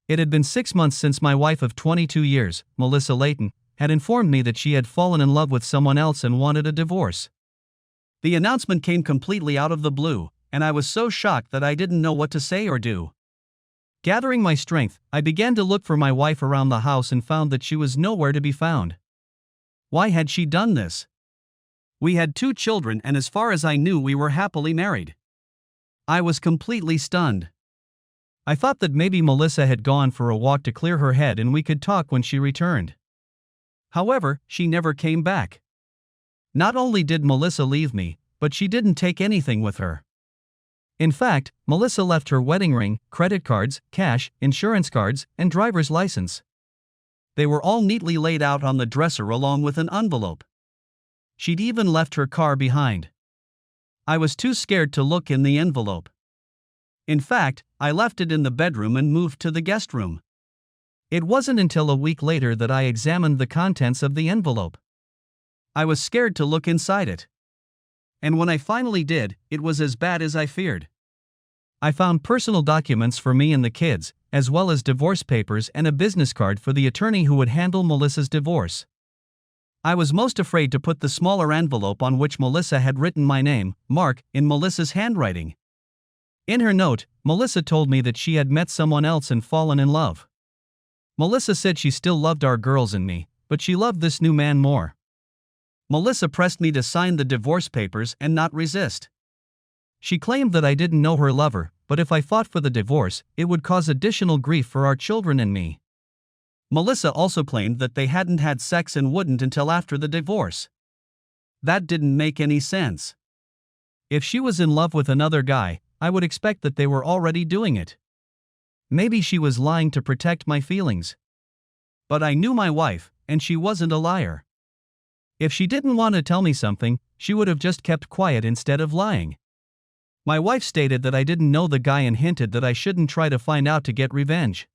It had been 6 months since my wife of 22 years, Melissa Layton, had informed me that she had fallen in love with someone else and wanted a divorce. The announcement came completely out of the blue, and I was so shocked that I didn't know what to say or do. Gathering my strength, I began to look for my wife around the house and found that she was nowhere to be found. Why had she done this? We had 2 children, and as far as I knew, we were happily married. I was completely stunned. I thought that maybe Melissa had gone for a walk to clear her head and we could talk when she returned. However, she never came back. Not only did Melissa leave me, but she didn't take anything with her. In fact, Melissa left her wedding ring, credit cards, cash, insurance cards, and driver's license. They were all neatly laid out on the dresser along with an envelope. She'd even left her car behind. I was too scared to look in the envelope. In fact, I left it in the bedroom and moved to the guest room. It wasn't until a week later that I examined the contents of the envelope. I was scared to look inside it. And when I finally did, it was as bad as I feared. I found personal documents for me and the kids, as well as divorce papers and a business card for the attorney who would handle Melissa's divorce. I was most afraid to put the smaller envelope on which Melissa had written my name, Mark, in Melissa's handwriting. In her note, Melissa told me that she had met someone else and fallen in love. Melissa said she still loved our girls and me, but she loved this new man more. Melissa pressed me to sign the divorce papers and not resist. She claimed that I didn't know her lover, but if I fought for the divorce, it would cause additional grief for our children and me. Melissa also claimed that they hadn't had sex and wouldn't until after the divorce. That didn't make any sense. If she was in love with another guy, I would expect that they were already doing it. Maybe she was lying to protect my feelings. But I knew my wife, and she wasn't a liar. If she didn't want to tell me something, she would have just kept quiet instead of lying. My wife stated that I didn't know the guy and hinted that I shouldn't try to find out to get revenge.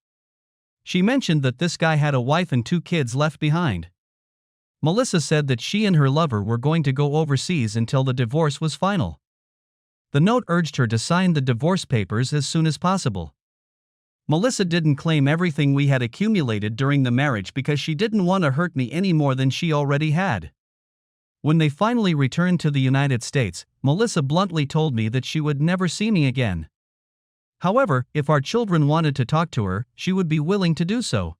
She mentioned that this guy had a wife and 2 kids left behind. Melissa said that she and her lover were going to go overseas until the divorce was final. The note urged her to sign the divorce papers as soon as possible. Melissa didn't claim everything we had accumulated during the marriage because she didn't want to hurt me any more than she already had. When they finally returned to the United States, Melissa bluntly told me that she would never see me again. However, if our children wanted to talk to her, she would be willing to do so.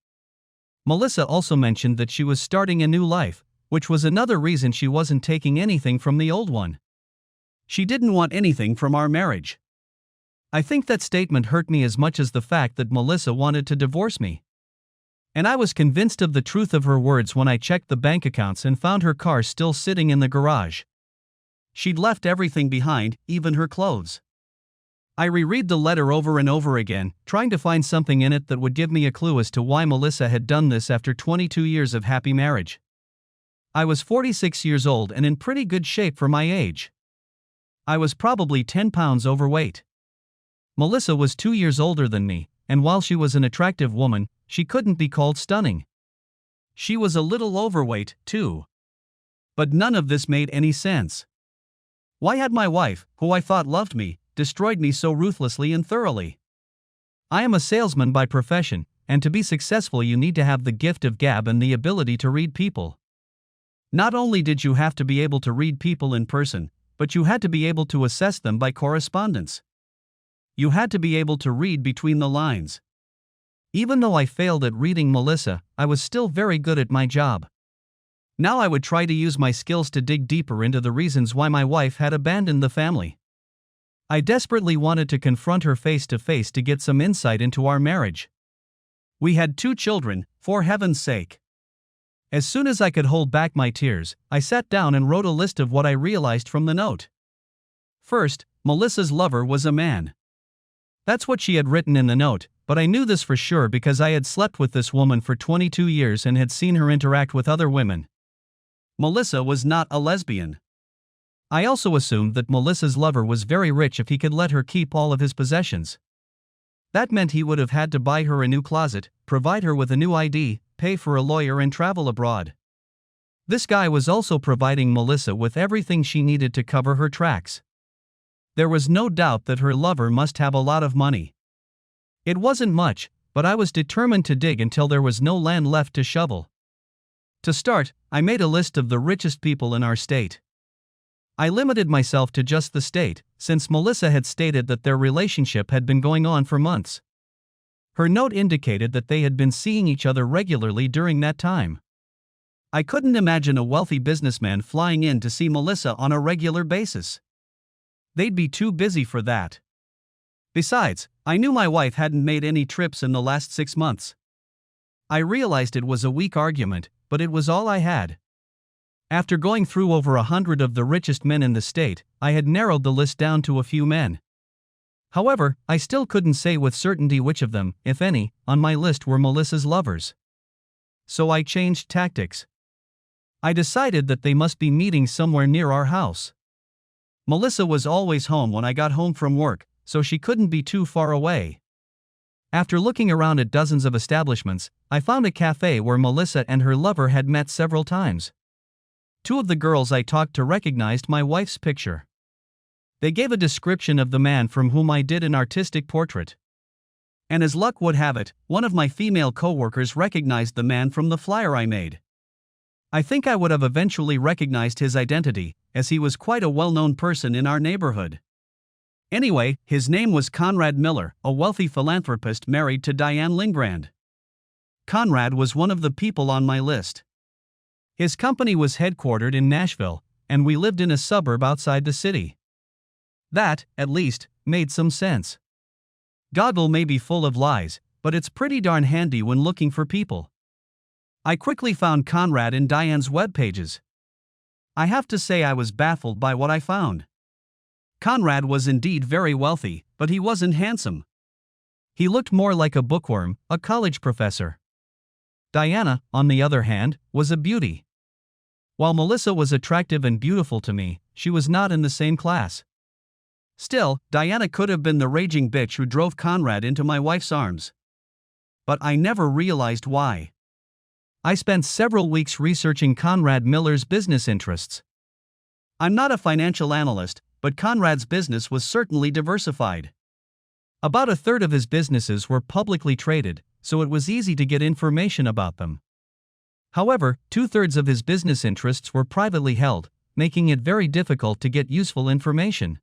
Melissa also mentioned that she was starting a new life, which was another reason she wasn't taking anything from the old one. She didn't want anything from our marriage. I think that statement hurt me as much as the fact that Melissa wanted to divorce me. And I was convinced of the truth of her words when I checked the bank accounts and found her car still sitting in the garage. She'd left everything behind, even her clothes. I reread the letter over and over again, trying to find something in it that would give me a clue as to why Melissa had done this after 22 years of happy marriage. I was 46 years old and in pretty good shape for my age. I was probably 10 pounds overweight. Melissa was 2 years older than me, and while she was an attractive woman, she couldn't be called stunning. She was a little overweight, too. But none of this made any sense. Why had my wife, who I thought loved me, destroyed me so ruthlessly and thoroughly? I am a salesman by profession, and to be successful you need to have the gift of gab and the ability to read people. Not only did you have to be able to read people in person, but you had to be able to assess them by correspondence. You had to be able to read between the lines. Even though I failed at reading Melissa, I was still very good at my job. Now I would try to use my skills to dig deeper into the reasons why my wife had abandoned the family. I desperately wanted to confront her face to face to get some insight into our marriage. We had 2 children, for heaven's sake. As soon as I could hold back my tears, I sat down and wrote a list of what I realized from the note. First, Melissa's lover was a man. That's what she had written in the note, but I knew this for sure because I had slept with this woman for 22 years and had seen her interact with other women. Melissa was not a lesbian. I also assumed that Melissa's lover was very rich if he could let her keep all of his possessions. That meant he would have had to buy her a new closet, provide her with a new ID, pay for a lawyer and travel abroad. This guy was also providing Melissa with everything she needed to cover her tracks. There was no doubt that her lover must have a lot of money. It wasn't much, but I was determined to dig until there was no land left to shovel. To start, I made a list of the richest people in our state. I limited myself to just the state, since Melissa had stated that their relationship had been going on for months. Her note indicated that they had been seeing each other regularly during that time. I couldn't imagine a wealthy businessman flying in to see Melissa on a regular basis. They'd be too busy for that. Besides, I knew my wife hadn't made any trips in the last 6 months. I realized it was a weak argument, but it was all I had. After going through over 100 of the richest men in the state, I had narrowed the list down to a few men. However, I still couldn't say with certainty which of them, if any, on my list were Melissa's lovers. So I changed tactics. I decided that they must be meeting somewhere near our house. Melissa was always home when I got home from work, so she couldn't be too far away. After looking around at dozens of establishments, I found a cafe where Melissa and her lover had met several times. 2 of the girls I talked to recognized my wife's picture. They gave a description of the man from whom I did an artistic portrait. And as luck would have it, one of my female coworkers recognized the man from the flyer I made. I think I would have eventually recognized his identity, as he was quite a well-known person in our neighborhood. Anyway, his name was Conrad Miller, a wealthy philanthropist married to Diane Lingrand. Conrad was one of the people on my list. His company was headquartered in Nashville, and we lived in a suburb outside the city. That, at least, made some sense. Goggle may be full of lies, but it's pretty darn handy when looking for people. I quickly found Conrad in Diane's web pages. I have to say I was baffled by what I found. Conrad was indeed very wealthy, but he wasn't handsome. He looked more like a bookworm, a college professor. Diana, on the other hand, was a beauty. While Melissa was attractive and beautiful to me, she was not in the same class. Still, Diana could have been the raging bitch who drove Conrad into my wife's arms. But I never realized why. I spent several weeks researching Conrad Miller's business interests. I'm not a financial analyst, but Conrad's business was certainly diversified. About a third of his businesses were publicly traded, so it was easy to get information about them. However, 2/3 of his business interests were privately held, making it very difficult to get useful information.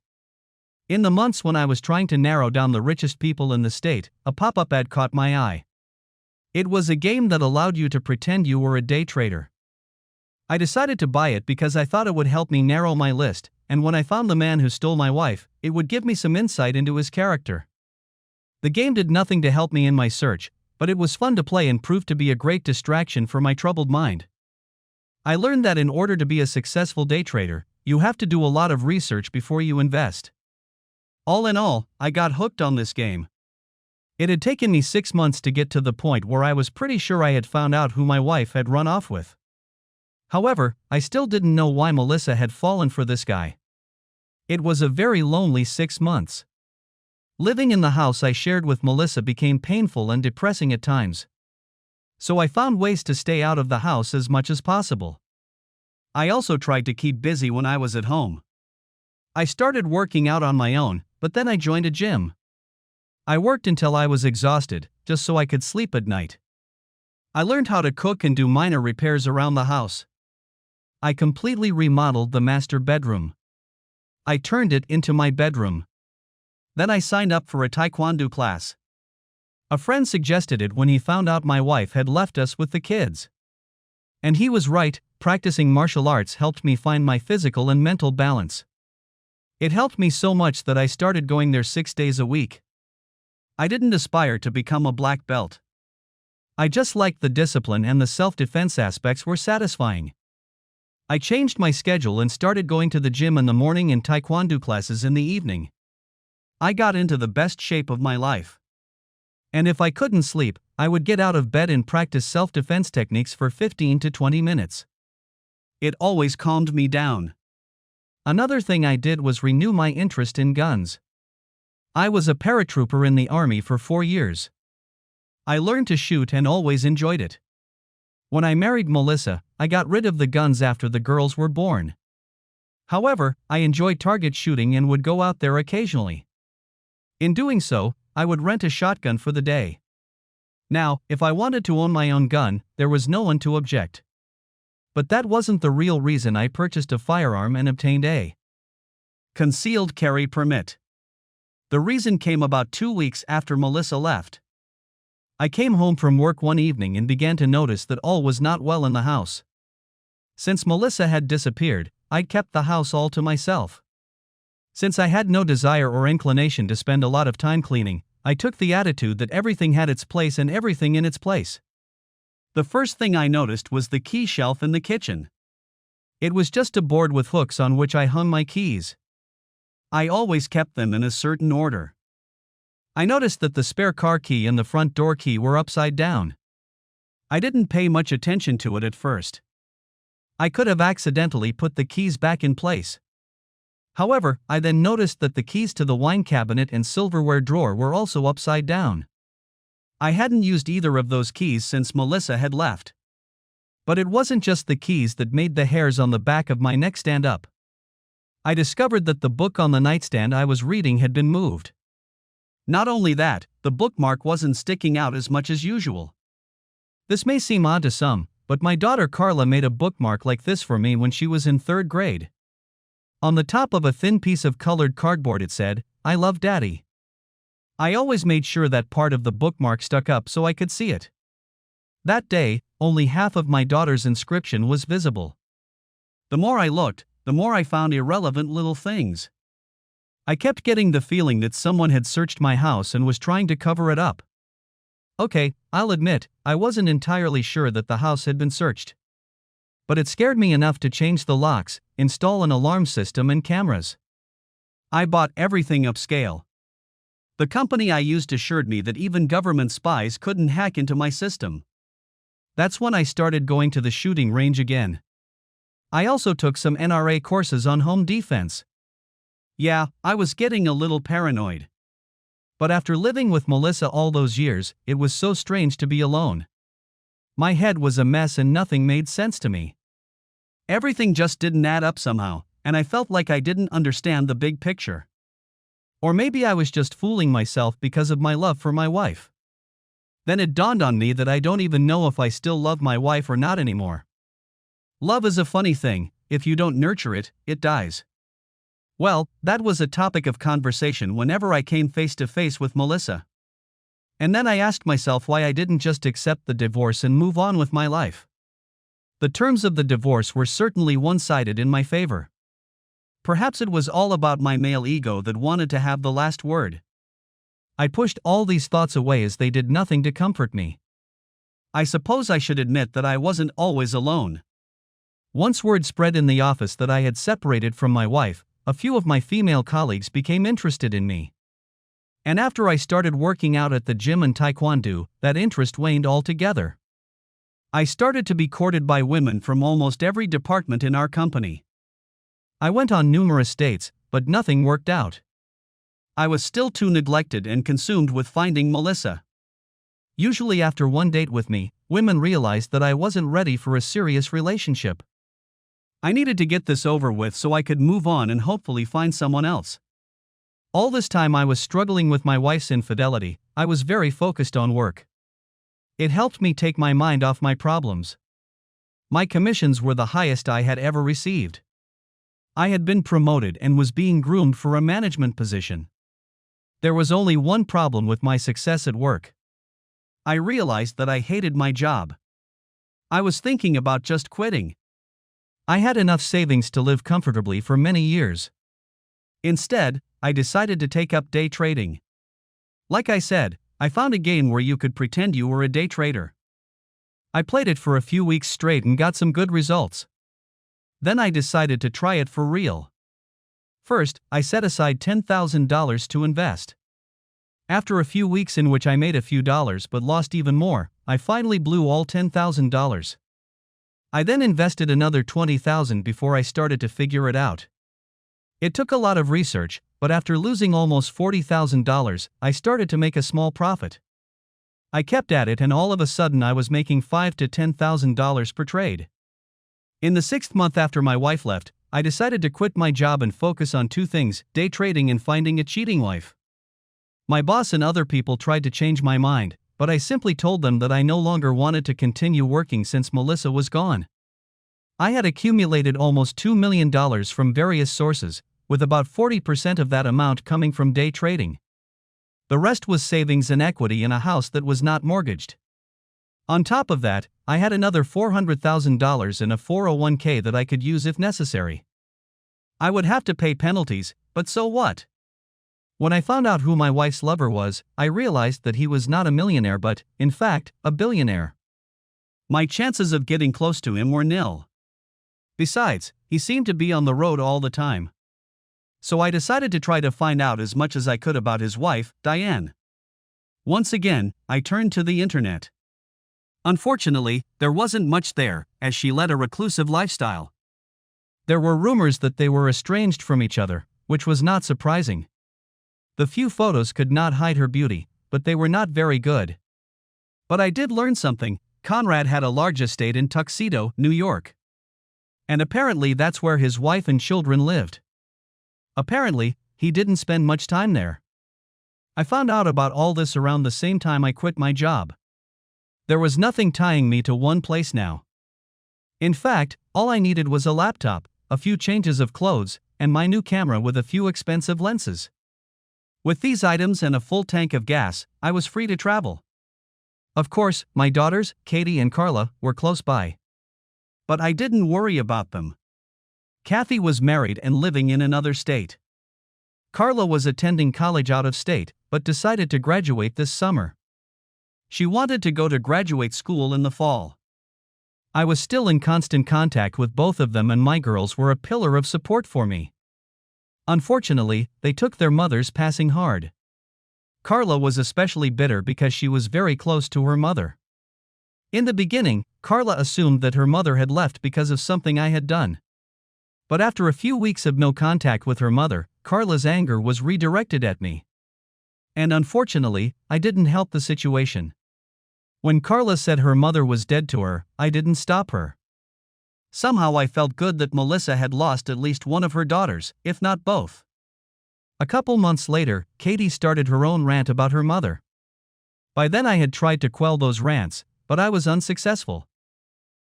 In the months when I was trying to narrow down the richest people in the state, a pop-up ad caught my eye. It was a game that allowed you to pretend you were a day trader. I decided to buy it because I thought it would help me narrow my list, and when I found the man who stole my wife, it would give me some insight into his character. The game did nothing to help me in my search, but it was fun to play and proved to be a great distraction for my troubled mind. I learned that in order to be a successful day trader, you have to do a lot of research before you invest. All in all, I got hooked on this game. It had taken me 6 months to get to the point where I was pretty sure I had found out who my wife had run off with. However, I still didn't know why Melissa had fallen for this guy. It was a very lonely 6 months. Living in the house I shared with Melissa became painful and depressing at times. So I found ways to stay out of the house as much as possible. I also tried to keep busy when I was at home. I started working out on my own, but then I joined a gym. I worked until I was exhausted, just so I could sleep at night. I learned how to cook and do minor repairs around the house. I completely remodeled the master bedroom. I turned it into my bedroom. Then I signed up for a taekwondo class. A friend suggested it when he found out my wife had left us with the kids. And he was right, practicing martial arts helped me find my physical and mental balance. It helped me so much that I started going there 6 days a week. I didn't aspire to become a black belt. I just liked the discipline, and the self-defense aspects were satisfying. I changed my schedule and started going to the gym in the morning and taekwondo classes in the evening. I got into the best shape of my life. And if I couldn't sleep, I would get out of bed and practice self-defense techniques for 15 to 20 minutes. It always calmed me down. Another thing I did was renew my interest in guns. I was a paratrooper in the Army for 4 years. I learned to shoot and always enjoyed it. When I married Melissa, I got rid of the guns after the girls were born. However, I enjoyed target shooting and would go out there occasionally. In doing so, I would rent a shotgun for the day. Now, if I wanted to own my own gun, there was no one to object. But that wasn't the real reason I purchased a firearm and obtained a concealed carry permit. The reason came about 2 weeks after Melissa left. I came home from work one evening and began to notice that all was not well in the house. Since Melissa had disappeared, I'd kept the house all to myself. Since I had no desire or inclination to spend a lot of time cleaning, I took the attitude that everything had its place and everything in its place. The first thing I noticed was the key shelf in the kitchen. It was just a board with hooks on which I hung my keys. I always kept them in a certain order. I noticed that the spare car key and the front door key were upside down. I didn't pay much attention to it at first. I could have accidentally put the keys back in place. However, I then noticed that the keys to the wine cabinet and silverware drawer were also upside down. I hadn't used either of those keys since Melissa had left. But it wasn't just the keys that made the hairs on the back of my neck stand up. I discovered that the book on the nightstand I was reading had been moved. Not only that, the bookmark wasn't sticking out as much as usual. This may seem odd to some, but my daughter Carla made a bookmark like this for me when she was in 3rd grade. On the top of a thin piece of colored cardboard it said, "I love Daddy." I always made sure that part of the bookmark stuck up so I could see it. That day, only half of my daughter's inscription was visible. The more I looked, the more I found irrelevant little things. I kept getting the feeling that someone had searched my house and was trying to cover it up. Okay, I'll admit, I wasn't entirely sure that the house had been searched. But it scared me enough to change the locks, install an alarm system and cameras. I bought everything upscale. The company I used assured me that even government spies couldn't hack into my system. That's when I started going to the shooting range again. I also took some NRA courses on home defense. Yeah, I was getting a little paranoid. But after living with Melissa all those years, it was so strange to be alone. My head was a mess and nothing made sense to me. Everything just didn't add up somehow, and I felt like I didn't understand the big picture. Or maybe I was just fooling myself because of my love for my wife. Then it dawned on me that I don't even know if I still love my wife or not anymore. Love is a funny thing, if you don't nurture it, it dies. Well, that was a topic of conversation whenever I came face to face with Melissa. And then I asked myself why I didn't just accept the divorce and move on with my life. The terms of the divorce were certainly one-sided in my favor. Perhaps it was all about my male ego that wanted to have the last word. I pushed all these thoughts away as they did nothing to comfort me. I suppose I should admit that I wasn't always alone. Once word spread in the office that I had separated from my wife, a few of my female colleagues became interested in me. And after I started working out at the gym and taekwondo, that interest waned altogether. I started to be courted by women from almost every department in our company. I went on numerous dates, but nothing worked out. I was still too neglected and consumed with finding Melissa. Usually after one date with me, women realized that I wasn't ready for a serious relationship. I needed to get this over with so I could move on and hopefully find someone else. All this time I was struggling with my wife's infidelity. I was very focused on work. It helped me take my mind off my problems. My commissions were the highest I had ever received. I had been promoted and was being groomed for a management position. There was only one problem with my success at work. I realized that I hated my job. I was thinking about just quitting. I had enough savings to live comfortably for many years. Instead, I decided to take up day trading. Like I said, I found a game where you could pretend you were a day trader. I played it for a few weeks straight and got some good results. Then I decided to try it for real. First, I set aside $10,000 to invest. After a few weeks in which I made a few dollars but lost even more, I finally blew all $10,000. I then invested another $20,000 before I started to figure it out. It took a lot of research, but after losing almost $40,000, I started to make a small profit. I kept at it and all of a sudden I was making $5,000 to $10,000 per trade. In the 6th month after my wife left, I decided to quit my job and focus on two things: day trading and finding a cheating wife. My boss and other people tried to change my mind, but I simply told them that I no longer wanted to continue working since Melissa was gone. I had accumulated almost $2 million from various sources, with about 40% of that amount coming from day trading. The rest was savings and equity in a house that was not mortgaged. On top of that, I had another $400,000 in a 401k that I could use if necessary. I would have to pay penalties, but so what? When I found out who my wife's lover was, I realized that he was not a millionaire but, in fact, a billionaire. My chances of getting close to him were nil. Besides, he seemed to be on the road all the time. So I decided to try to find out as much as I could about his wife, Diane. Once again, I turned to the internet. Unfortunately, there wasn't much there, as she led a reclusive lifestyle. There were rumors that they were estranged from each other, which was not surprising. The few photos could not hide her beauty, but they were not very good. But I did learn something. Conrad had a large estate in Tuxedo, New York. And apparently that's where his wife and children lived. Apparently, he didn't spend much time there. I found out about all this around the same time I quit my job. There was nothing tying me to one place now. In fact, all I needed was a laptop, a few changes of clothes, and my new camera with a few expensive lenses. With these items and a full tank of gas, I was free to travel. Of course, my daughters, Katie and Carla, were close by. But I didn't worry about them. Kathy was married and living in another state. Carla was attending college out of state, but decided to graduate this summer. She wanted to go to graduate school in the fall. I was still in constant contact with both of them, and my girls were a pillar of support for me. Unfortunately, they took their mother's passing hard. Carla was especially bitter because she was very close to her mother. In the beginning, Carla assumed that her mother had left because of something I had done. But after a few weeks of no contact with her mother, Carla's anger was redirected at me. And unfortunately, I didn't help the situation. When Carla said her mother was dead to her, I didn't stop her. Somehow I felt good that Melissa had lost at least one of her daughters, if not both. A couple months later, Katie started her own rant about her mother. By then I had tried to quell those rants, but I was unsuccessful.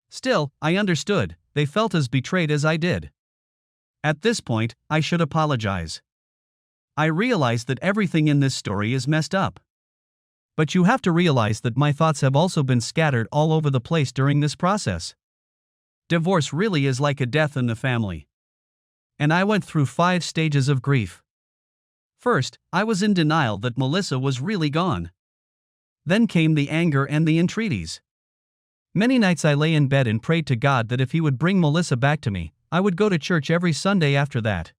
Still, I understood, they felt as betrayed as I did. At this point, I should apologize. I realize that everything in this story is messed up. But you have to realize that my thoughts have also been scattered all over the place during this process. Divorce really is like a death in the family. And I went through 5 stages of grief. First, I was in denial that Melissa was really gone. Then came the anger and the entreaties. Many nights I lay in bed and prayed to God that if He would bring Melissa back to me, I would go to church every Sunday after that.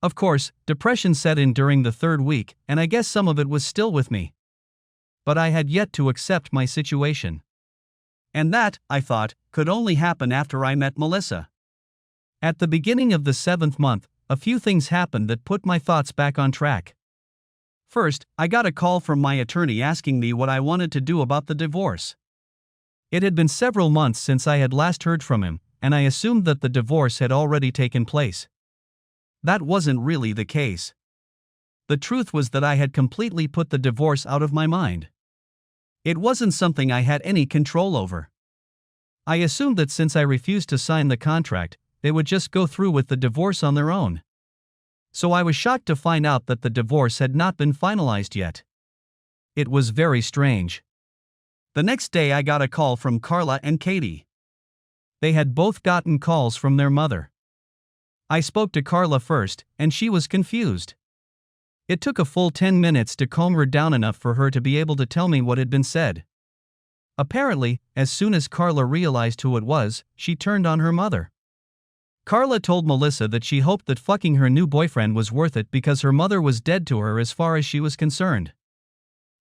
Of course, depression set in during the 3rd week, and I guess some of it was still with me. But I had yet to accept my situation. And that, I thought, could only happen after I met Melissa. At the beginning of the 7th month, a few things happened that put my thoughts back on track. First, I got a call from my attorney asking me what I wanted to do about the divorce. It had been several months since I had last heard from him, and I assumed that the divorce had already taken place. That wasn't really the case. The truth was that I had completely put the divorce out of my mind. It wasn't something I had any control over. I assumed that since I refused to sign the contract, they would just go through with the divorce on their own. So I was shocked to find out that the divorce had not been finalized yet. It was very strange. The next day I got a call from Carla and Katie. They had both gotten calls from their mother. I spoke to Carla first, and she was confused. It took a full 10 minutes to calm her down enough for her to be able to tell me what had been said. Apparently, as soon as Carla realized who it was, she turned on her mother. Carla told Melissa that she hoped that fucking her new boyfriend was worth it because her mother was dead to her as far as she was concerned.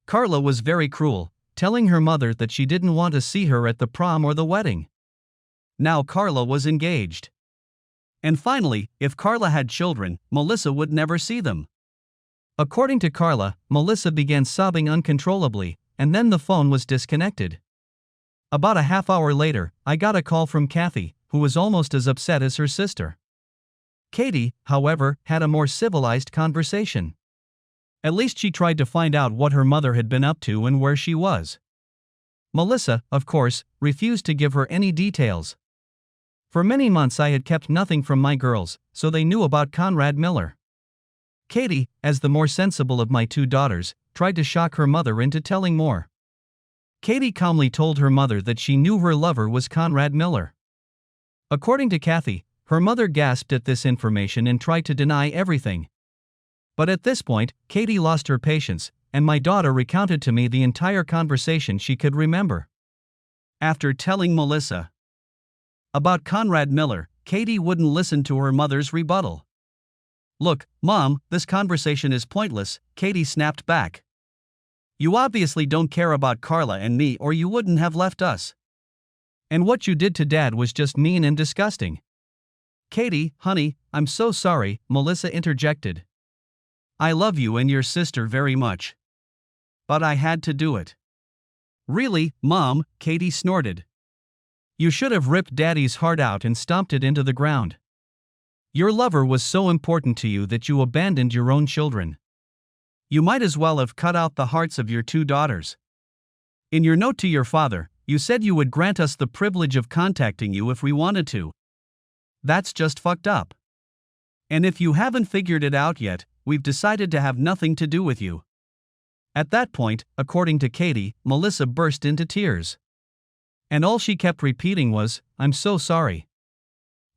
Carla was very cruel, telling her mother that she didn't want to see her at the prom or the wedding. Now Carla was engaged. And finally, if Carla had children, Melissa would never see them. According to Carla, Melissa began sobbing uncontrollably, and then the phone was disconnected. About a half hour later, I got a call from Kathy, who was almost as upset as her sister. Katie, however, had a more civilized conversation. At least she tried to find out what her mother had been up to and where she was. Melissa, of course, refused to give her any details. For many months I had kept nothing from my girls, so they knew about Conrad Miller. Katie, as the more sensible of my two daughters, tried to shock her mother into telling more. Katie calmly told her mother that she knew her lover was Conrad Miller. According to Kathy, her mother gasped at this information and tried to deny everything. But at this point, Katie lost her patience, and my daughter recounted to me the entire conversation she could remember. After telling Melissa about Conrad Miller, Katie wouldn't listen to her mother's rebuttal. "Look, Mom, this conversation is pointless," Katie snapped back. "You obviously don't care about Carla and me, or you wouldn't have left us. And what you did to Dad was just mean and disgusting." "Katie, honey, I'm so sorry," Melissa interjected. "I love you and your sister very much. But I had to do it." "Really, Mom?" Katie snorted. "You should have ripped Daddy's heart out and stomped it into the ground. Your lover was so important to you that you abandoned your own children. You might as well have cut out the hearts of your two daughters. In your note to your father, you said you would grant us the privilege of contacting you if we wanted to. That's just fucked up. And if you haven't figured it out yet, we've decided to have nothing to do with you." At that point, according to Katie, Melissa burst into tears. And all she kept repeating was, "I'm so sorry.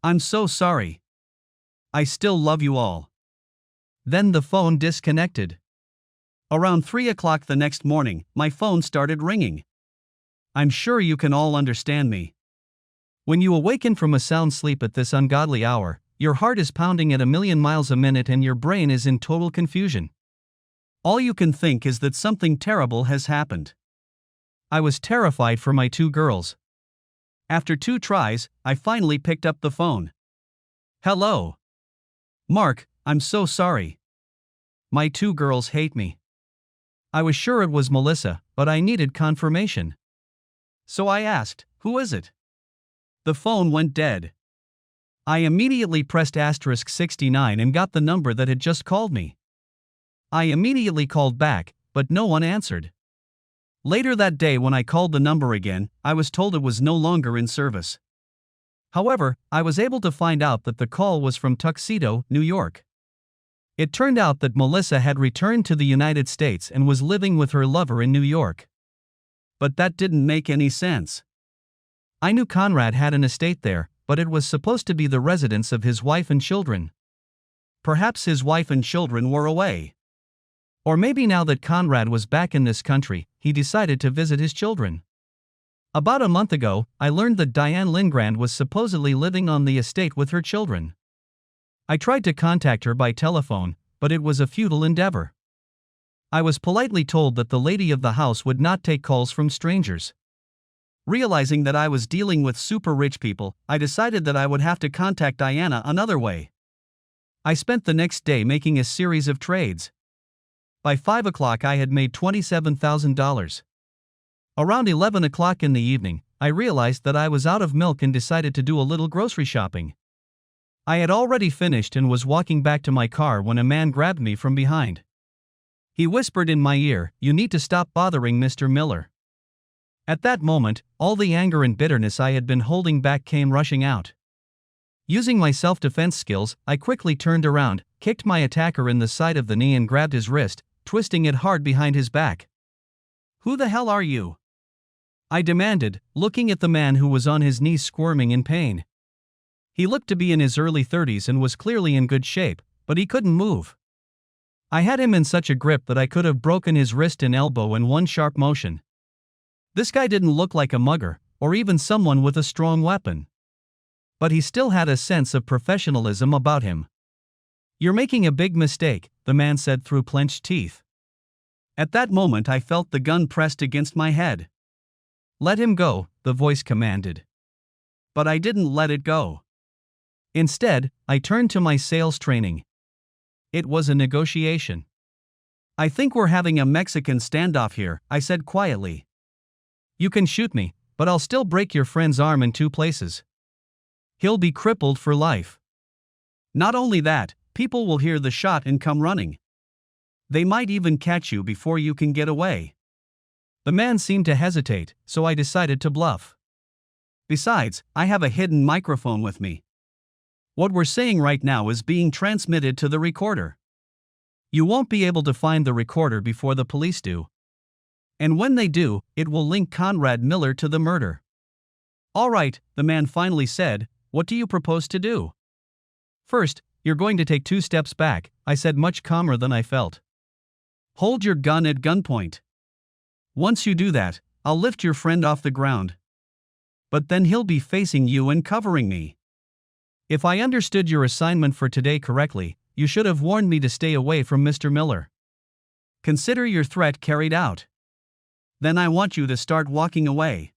I'm so sorry. I still love you all." Then the phone disconnected. Around 3 o'clock the next morning, my phone started ringing. I'm sure you can all understand me. When you awaken from a sound sleep at this ungodly hour, your heart is pounding at 1,000,000 miles a minute and your brain is in total confusion. All you can think is that something terrible has happened. I was terrified for my two girls. After 2 tries, I finally picked up the phone. "Hello. Mark, I'm so sorry. My 2 girls hate me." I was sure it was Melissa, but I needed confirmation. So I asked, "Who is it?" The phone went dead. I immediately pressed *69 and got the number that had just called me. I immediately called back, but no one answered. Later that day, when I called the number again, I was told it was no longer in service. However, I was able to find out that the call was from Tuxedo, New York. It turned out that Melissa had returned to the United States and was living with her lover in New York. But that didn't make any sense. I knew Conrad had an estate there, but it was supposed to be the residence of his wife and children. Perhaps his wife and children were away. Or maybe now that Conrad was back in this country, he decided to visit his children. About a month ago, I learned that Diane Lindgrand was supposedly living on the estate with her children. I tried to contact her by telephone, but it was a futile endeavor. I was politely told that the lady of the house would not take calls from strangers. Realizing that I was dealing with super rich people, I decided that I would have to contact Diana another way. I spent the next day making a series of trades. By 5 o'clock I had made $27,000. Around 11 o'clock in the evening, I realized that I was out of milk and decided to do a little grocery shopping. I had already finished and was walking back to my car when a man grabbed me from behind. He whispered in my ear, "You need to stop bothering Mr. Miller." At that moment, all the anger and bitterness I had been holding back came rushing out. Using my self-defense skills, I quickly turned around, kicked my attacker in the side of the knee and grabbed his wrist, twisting it hard behind his back. "Who the hell are you?" I demanded, looking at the man who was on his knees squirming in pain. He looked to be in his early 30s and was clearly in good shape, but he couldn't move. I had him in such a grip that I could have broken his wrist and elbow in one sharp motion. This guy didn't look like a mugger, or even someone with a strong weapon. But he still had a sense of professionalism about him. "You're making a big mistake," the man said through clenched teeth. At that moment I felt the gun pressed against my head. "Let him go," the voice commanded. But I didn't let it go. Instead, I turned to my sales training. It was a negotiation. "I think we're having a Mexican standoff here," I said quietly. "You can shoot me, but I'll still break your friend's arm in 2 places. He'll be crippled for life. Not only that, people will hear the shot and come running. They might even catch you before you can get away. The man seemed to hesitate, so I decided to bluff. Besides, I have a hidden microphone with me. What we're saying right now is being transmitted to the recorder. You won't be able to find the recorder before the police do. And when they do, it will link Conrad Miller to the murder. All right, the man finally said, what do you propose to do? First, you're going to take 2 steps back, I said, much calmer than I felt. Hold your gun at gunpoint. Once you do that, I'll lift your friend off the ground. But then he'll be facing you and covering me. If I understood your assignment for today correctly, you should have warned me to stay away from Mr. Miller. Consider your threat carried out. Then I want you to start walking away.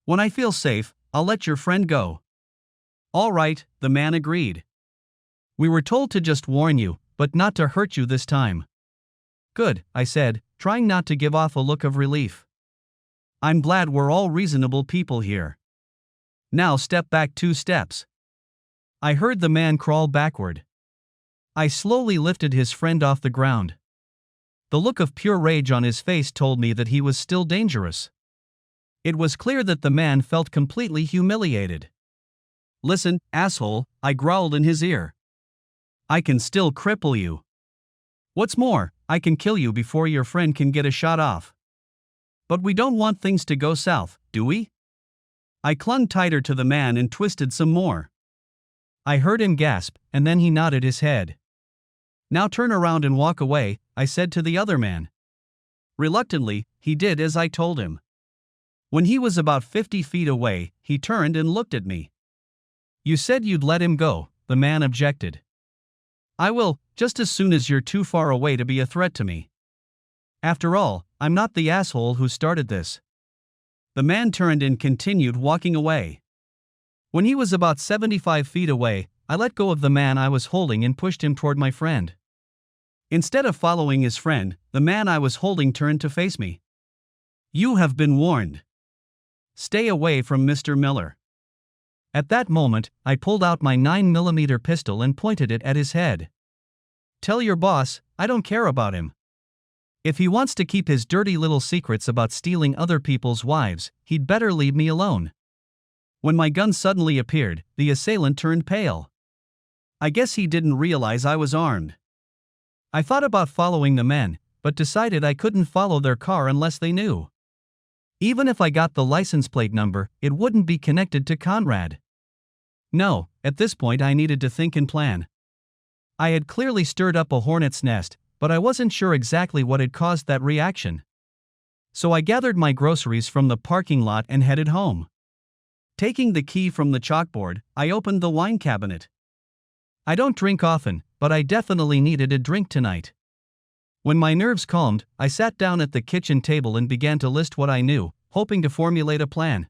When I feel safe, I'll let your friend go. All right, the man agreed. We were told to just warn you, but not to hurt you this time. Good, I said, trying not to give off a look of relief. I'm glad we're all reasonable people here. Now step back 2 steps. I heard the man crawl backward. I slowly lifted his friend off the ground. The look of pure rage on his face told me that he was still dangerous. It was clear that the man felt completely humiliated. Listen, asshole, I growled in his ear. I can still cripple you. What's more, I can kill you before your friend can get a shot off. But we don't want things to go south, do we? I clung tighter to the man and twisted some more. I heard him gasp, and then he nodded his head. Now turn around and walk away, I said to the other man. Reluctantly, he did as I told him. When he was about 50 feet away, he turned and looked at me. You said you'd let him go, the man objected. I will, just as soon as you're too far away to be a threat to me. After all, I'm not the asshole who started this. The man turned and continued walking away. When he was about 75 feet away, I let go of the man I was holding and pushed him toward my friend. Instead of following his friend, the man I was holding turned to face me. You have been warned. Stay away from Mr. Miller. At that moment, I pulled out my 9mm pistol and pointed it at his head. Tell your boss, I don't care about him. If he wants to keep his dirty little secrets about stealing other people's wives, he'd better leave me alone. When my gun suddenly appeared, the assailant turned pale. I guess he didn't realize I was armed. I thought about following the men, but decided I couldn't follow their car unless they knew. Even if I got the license plate number, it wouldn't be connected to Conrad. No, at this point I needed to think and plan. I had clearly stirred up a hornet's nest, but I wasn't sure exactly what had caused that reaction. So I gathered my groceries from the parking lot and headed home. Taking the key from the chalkboard, I opened the wine cabinet. I don't drink often, but I definitely needed a drink tonight. When my nerves calmed, I sat down at the kitchen table and began to list what I knew, hoping to formulate a plan.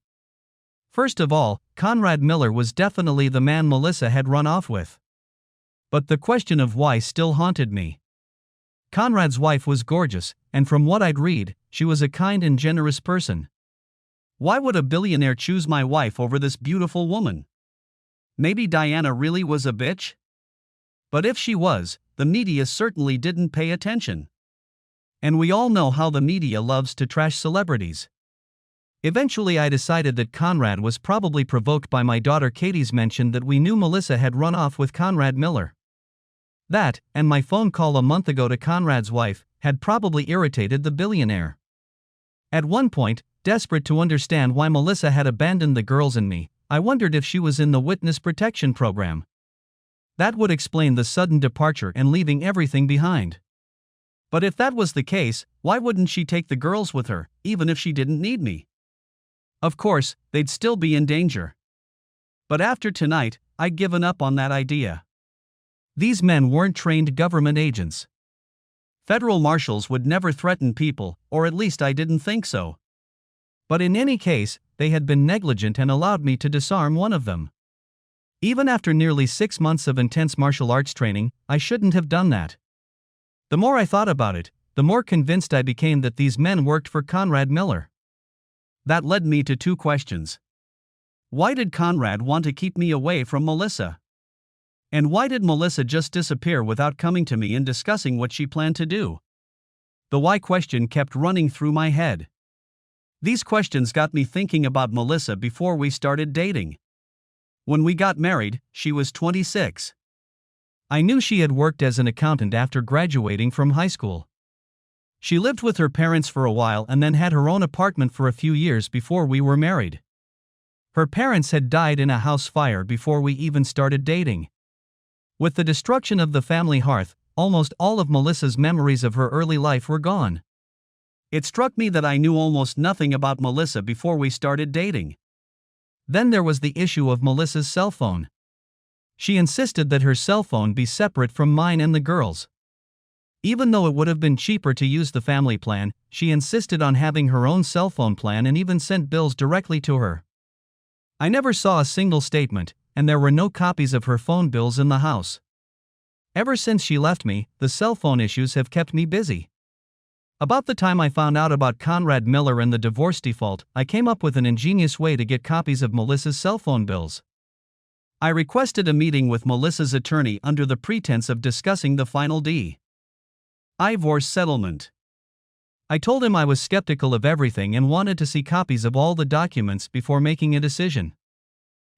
First of all, Conrad Miller was definitely the man Melissa had run off with. But the question of why still haunted me. Conrad's wife was gorgeous, and from what I'd read, she was a kind and generous person. Why would a billionaire choose my wife over this beautiful woman? Maybe Diana really was a bitch? But if she was, the media certainly didn't pay attention. And we all know how the media loves to trash celebrities. Eventually I decided that Conrad was probably provoked by my daughter Katie's mention that we knew Melissa had run off with Conrad Miller. That, and my phone call a month ago to Conrad's wife, had probably irritated the billionaire. At one point, desperate to understand why Melissa had abandoned the girls and me, I wondered if she was in the witness protection program. That would explain the sudden departure and leaving everything behind. But if that was the case, why wouldn't she take the girls with her, even if she didn't need me? Of course, they'd still be in danger. But after tonight, I'd given up on that idea. These men weren't trained government agents. Federal marshals would never threaten people, or at least I didn't think so. But in any case, they had been negligent and allowed me to disarm one of them. Even after nearly 6 months of intense martial arts training, I shouldn't have done that. The more I thought about it, the more convinced I became that these men worked for Conrad Miller. That led me to 2 questions. Why did Conrad want to keep me away from Melissa? And why did Melissa just disappear without coming to me and discussing what she planned to do? The why question kept running through my head. These questions got me thinking about Melissa before we started dating. When we got married, she was 26. I knew she had worked as an accountant after graduating from high school. She lived with her parents for a while and then had her own apartment for a few years before we were married. Her parents had died in a house fire before we even started dating. With the destruction of the family hearth, almost all of Melissa's memories of her early life were gone. It struck me that I knew almost nothing about Melissa before we started dating. Then there was the issue of Melissa's cell phone. She insisted that her cell phone be separate from mine and the girls'. Even though it would have been cheaper to use the family plan, she insisted on having her own cell phone plan and even sent bills directly to her. I never saw a single statement, and there were no copies of her phone bills in the house. Ever since she left me, the cell phone issues have kept me busy. About the time I found out about Conrad Miller and the divorce default, I came up with an ingenious way to get copies of Melissa's cell phone bills. I requested a meeting with Melissa's attorney under the pretense of discussing the final divorce settlement. I told him I was skeptical of everything and wanted to see copies of all the documents before making a decision.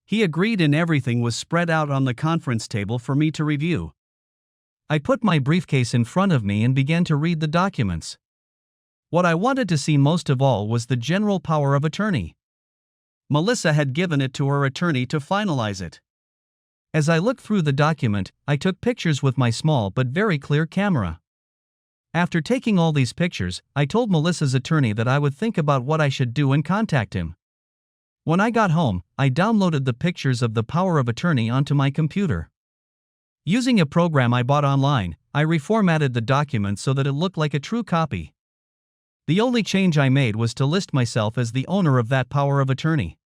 He agreed and everything was spread out on the conference table for me to review. I put my briefcase in front of me and began to read the documents. What I wanted to see most of all was the general power of attorney. Melissa had given it to her attorney to finalize it. As I looked through the document, I took pictures with my small but very clear camera. After taking all these pictures, I told Melissa's attorney that I would think about what I should do and contact him. When I got home, I downloaded the pictures of the power of attorney onto my computer. Using a program I bought online, I reformatted the document so that it looked like a true copy. The only change I made was to list myself as the owner of that power of attorney.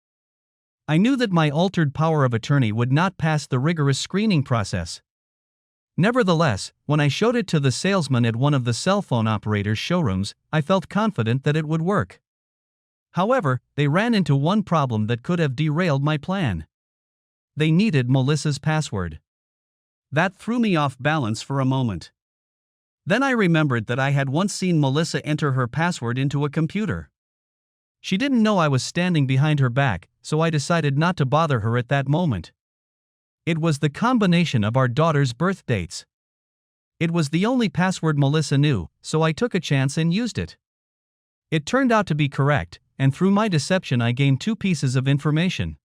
I knew that my altered power of attorney would not pass the rigorous screening process. Nevertheless, when I showed it to the salesman at one of the cell phone operators' showrooms, I felt confident that it would work. However, they ran into one problem that could have derailed my plan. They needed Melissa's password. That threw me off balance for a moment. Then I remembered that I had once seen Melissa enter her password into a computer. She didn't know I was standing behind her back, so I decided not to bother her at that moment. It was the combination of our daughter's birth dates. It was the only password Melissa knew, so I took a chance and used it. It turned out to be correct, and through my deception I gained two pieces of information.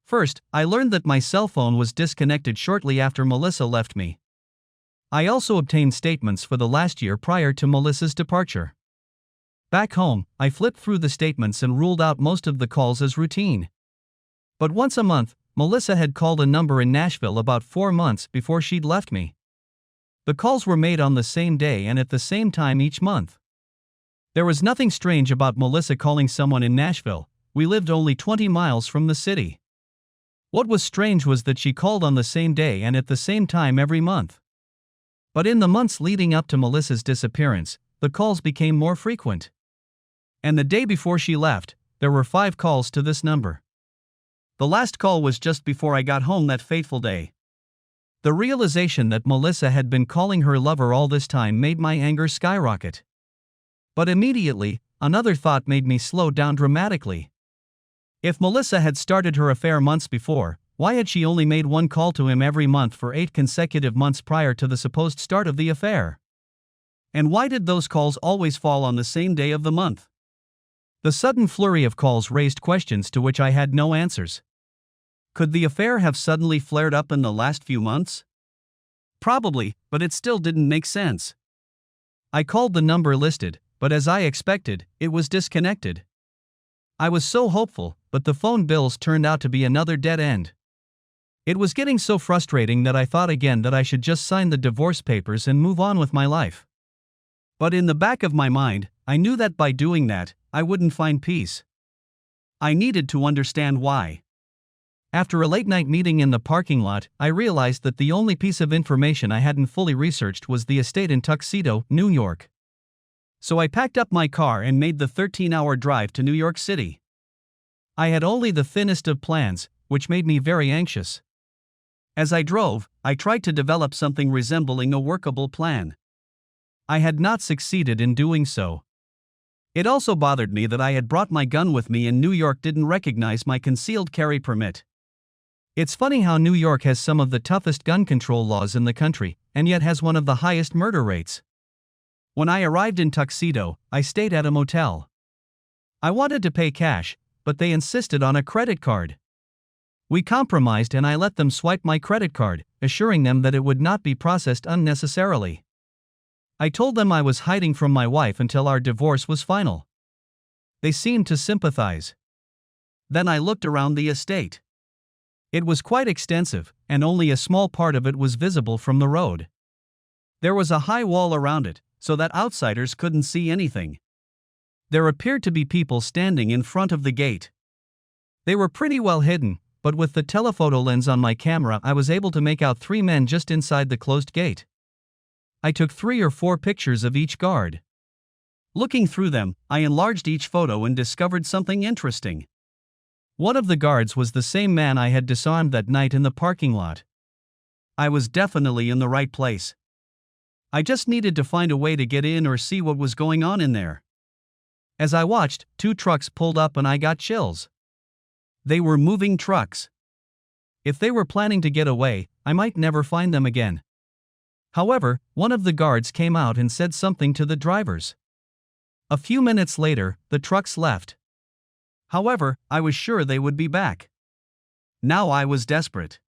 First, I learned that my cell phone was disconnected shortly after Melissa left me. I also obtained statements for the last year prior to Melissa's departure. Back home, I flipped through the statements and ruled out most of the calls as routine. But once a month, Melissa had called a number in Nashville about 4 months before she'd left me. The calls were made on the same day and at the same time each month. There was nothing strange about Melissa calling someone in Nashville. We lived only 20 miles from the city. What was strange was that she called on the same day and at the same time every month. But in the months leading up to Melissa's disappearance, the calls became more frequent. And the day before she left, there were 5 calls to this number. The last call was just before I got home that fateful day. The realization that Melissa had been calling her lover all this time made my anger skyrocket. But immediately, another thought made me slow down dramatically. If Melissa had started her affair months before, why had she only made 1 call to him every month for 8 consecutive months prior to the supposed start of the affair? And why did those calls always fall on the same day of the month? The sudden flurry of calls raised questions to which I had no answers. Could the affair have suddenly flared up in the last few months? Probably, but it still didn't make sense. I called the number listed, but as I expected, it was disconnected. I was so hopeful, but the phone bills turned out to be another dead end. It was getting so frustrating that I thought again that I should just sign the divorce papers and move on with my life. But in the back of my mind, I knew that by doing that, I wouldn't find peace. I needed to understand why. After a late-night meeting in the parking lot, I realized that the only piece of information I hadn't fully researched was the estate in Tuxedo, New York. So I packed up my car and made the 13-hour drive to New York City. I had only the thinnest of plans, which made me very anxious. As I drove, I tried to develop something resembling a workable plan. I had not succeeded in doing so. It also bothered me that I had brought my gun with me and New York didn't recognize my concealed carry permit. It's funny how New York has some of the toughest gun control laws in the country, and yet has one of the highest murder rates. When I arrived in Tuxedo, I stayed at a motel. I wanted to pay cash, but they insisted on a credit card. We compromised and I let them swipe my credit card, assuring them that it would not be processed unnecessarily. I told them I was hiding from my wife until our divorce was final. They seemed to sympathize. Then I looked around the estate. It was quite extensive, and only a small part of it was visible from the road. There was a high wall around it, so that outsiders couldn't see anything. There appeared to be people standing in front of the gate. They were pretty well hidden, but with the telephoto lens on my camera I was able to make out 3 men just inside the closed gate. I took 3 or 4 pictures of each guard. Looking through them, I enlarged each photo and discovered something interesting. One of the guards was the same man I had disarmed that night in the parking lot. I was definitely in the right place. I just needed to find a way to get in or see what was going on in there. As I watched, 2 trucks pulled up and I got chills. They were moving trucks. If they were planning to get away, I might never find them again. However, one of the guards came out and said something to the drivers. A few minutes later, the trucks left. However, I was sure they would be back. Now I was desperate.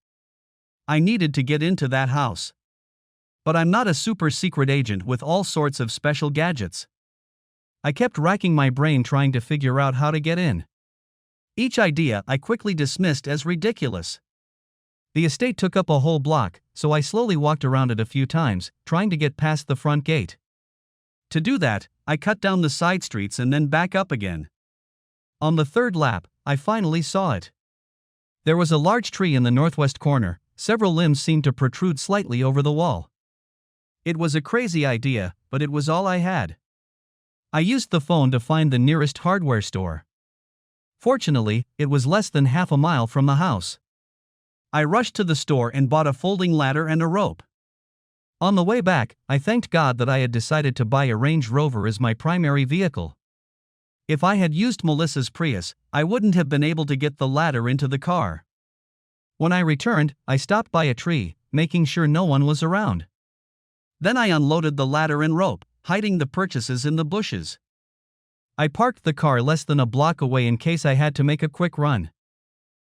I needed to get into that house. But I'm not a super secret agent with all sorts of special gadgets. I kept racking my brain trying to figure out how to get in. Each idea I quickly dismissed as ridiculous. The estate took up a whole block, so I slowly walked around it a few times, trying to get past the front gate. To do that, I cut down the side streets and then back up again. On the 3rd lap, I finally saw it. There was a large tree in the northwest corner, several limbs seemed to protrude slightly over the wall. It was a crazy idea, but it was all I had. I used the phone to find the nearest hardware store. Fortunately, it was less than half a mile from the house. I rushed to the store and bought a folding ladder and a rope. On the way back, I thanked God that I had decided to buy a Range Rover as my primary vehicle. If I had used Melissa's Prius, I wouldn't have been able to get the ladder into the car. When I returned, I stopped by a tree, making sure no one was around. Then I unloaded the ladder and rope, hiding the purchases in the bushes. I parked the car less than a block away in case I had to make a quick run.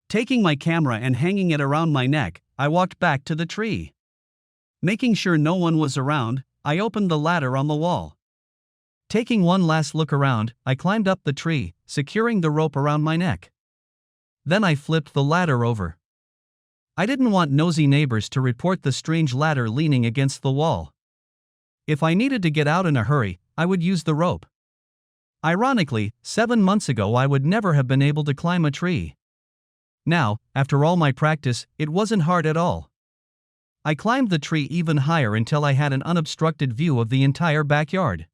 Taking my camera and hanging it around my neck, I walked back to the tree. Making sure no one was around, I opened the ladder on the wall. Taking one last look around, I climbed up the tree, securing the rope around my neck. Then I flipped the ladder over. I didn't want nosy neighbors to report the strange ladder leaning against the wall. If I needed to get out in a hurry, I would use the rope. Ironically, 7 months ago I would never have been able to climb a tree. Now, after all my practice, it wasn't hard at all. I climbed the tree even higher until I had an unobstructed view of the entire backyard.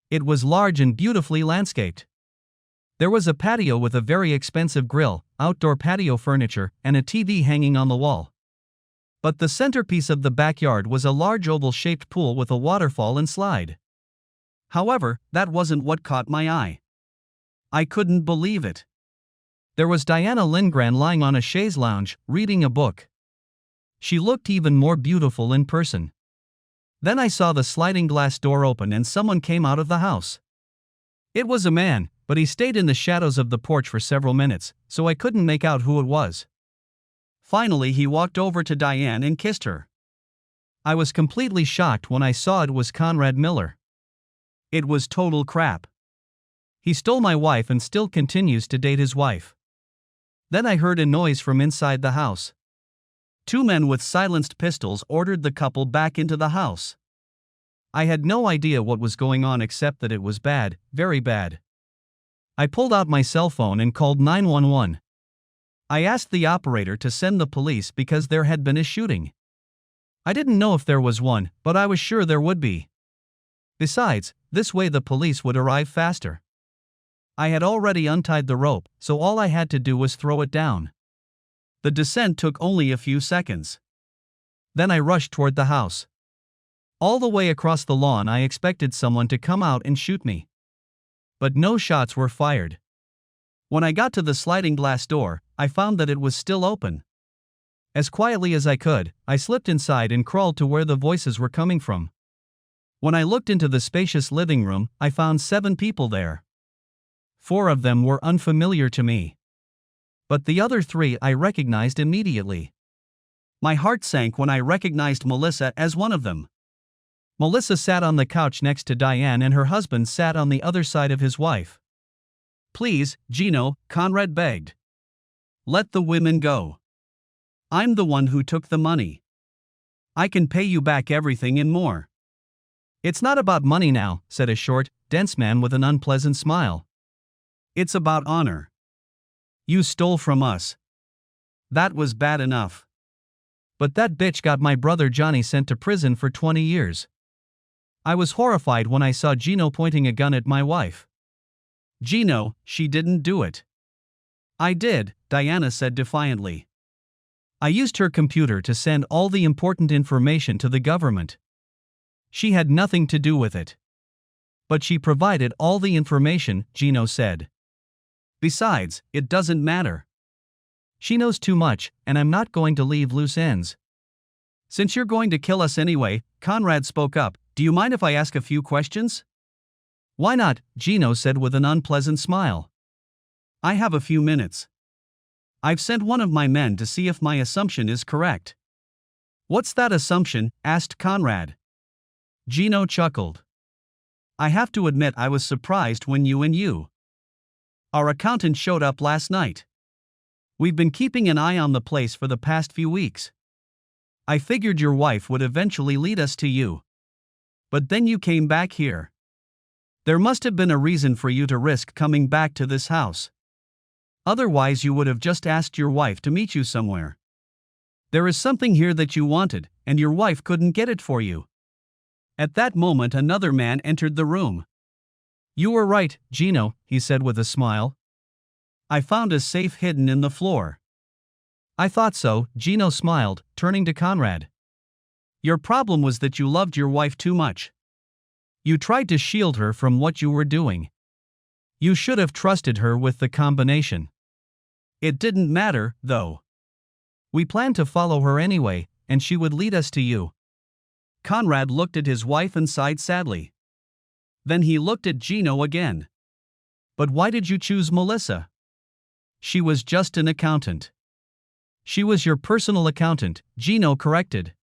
It was large and beautifully landscaped. There was a patio with a very expensive grill, outdoor patio furniture, and a TV hanging on the wall. But the centerpiece of the backyard was a large oval-shaped pool with a waterfall and slide. However, that wasn't what caught my eye. I couldn't believe it. There was Diana Lindgren lying on a chaise lounge, reading a book. She looked even more beautiful in person. Then I saw the sliding glass door open and someone came out of the house. It was a man, but he stayed in the shadows of the porch for several minutes, so I couldn't make out who it was. Finally, he walked over to Diane and kissed her. I was completely shocked when I saw it was Conrad Miller. It was total crap. He stole my wife and still continues to date his wife. Then I heard a noise from inside the house. 2 men with silenced pistols ordered the couple back into the house. I had no idea what was going on except that it was bad, very bad. I pulled out my cell phone and called 911. I asked the operator to send the police because there had been a shooting. I didn't know if there was one, but I was sure there would be. Besides, this way the police would arrive faster. I had already untied the rope, so all I had to do was throw it down. The descent took only a few seconds. Then I rushed toward the house. All the way across the lawn I expected someone to come out and shoot me. But no shots were fired. When I got to the sliding glass door, I found that it was still open. As quietly as I could, I slipped inside and crawled to where the voices were coming from. When I looked into the spacious living room, I found 7 people there. 4 of them were unfamiliar to me. But the other 3 I recognized immediately. My heart sank when I recognized Melissa as one of them. Melissa sat on the couch next to Diane and her husband sat on the other side of his wife. "Please, Gino," Conrad begged. "Let the women go. I'm the one who took the money. I can pay you back everything and more." "It's not about money now," said a short, dense man with an unpleasant smile. "It's about honor. You stole from us. That was bad enough. But that bitch got my brother Johnny sent to prison for 20 years. I was horrified when I saw Gino pointing a gun at my wife. Gino, she didn't do it." "I did," Diana said defiantly. "I used her computer to send all the important information to the government. She had nothing to do with it." "But she provided all the information," Gino said. "Besides, it doesn't matter. She knows too much, and I'm not going to leave loose ends." "Since you're going to kill us anyway," Conrad spoke up, "do you mind if I ask a few questions?" "Why not?" Gino said with an unpleasant smile. "I have a few minutes. I've sent one of my men to see if my assumption is correct." "What's that assumption?" asked Conrad. Gino chuckled. "I have to admit I was surprised when our accountant showed up last night. We've been keeping an eye on the place for the past few weeks. I figured your wife would eventually lead us to you. But then you came back here. There must have been a reason for you to risk coming back to this house. Otherwise you would have just asked your wife to meet you somewhere. There is something here that you wanted, and your wife couldn't get it for you." At that moment another man entered the room. "You were right, Gino," he said with a smile. "I found a safe hidden in the floor." "I thought so," Gino smiled, turning to Conrad. "Your problem was that you loved your wife too much. You tried to shield her from what you were doing. You should have trusted her with the combination. It didn't matter, though. We planned to follow her anyway, and she would lead us to you." Conrad looked at his wife and sighed sadly. Then he looked at Gino again. "But why did you choose Melissa?" "She was just an accountant." "She was your personal accountant," Gino corrected.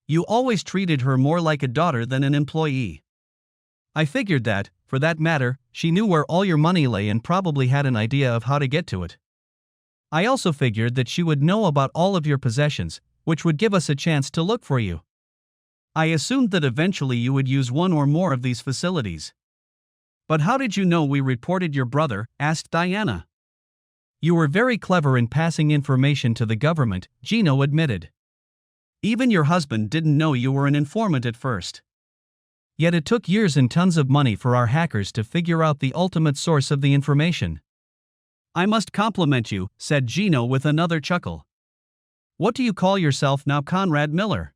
"You always treated her more like a daughter than an employee." "I figured that, for that matter, she knew where all your money lay and probably had an idea of how to get to it. I also figured that she would know about all of your possessions, which would give us a chance to look for you. I assumed that eventually you would use one or more of these facilities." "But how did you know we reported your brother?" asked Diana. "You were very clever in passing information to the government," Gino admitted. "Even your husband didn't know you were an informant at first. Yet it took years and tons of money for our hackers to figure out the ultimate source of the information." "I must compliment you," said Gino with another chuckle. "What do you call yourself now, Conrad Miller?"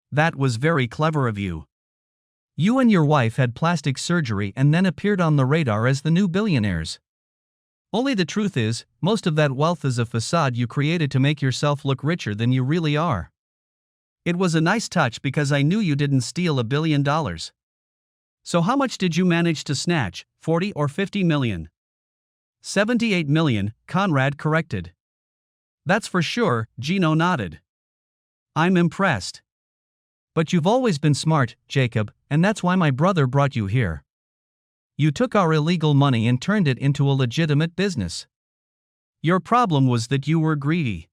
"That was very clever of you. You and your wife had plastic surgery and then appeared on the radar as the new billionaires. Only the truth is, most of that wealth is a facade you created to make yourself look richer than you really are. It was a nice touch because I knew you didn't steal $1 billion. So how much did you manage to snatch, 40 or 50 million? 78 million, Conrad corrected. That's for sure, Gino nodded. I'm impressed. But you've always been smart, Jacob, and that's why my brother brought you here. You took our illegal money and turned it into a legitimate business. Your problem was that you were greedy.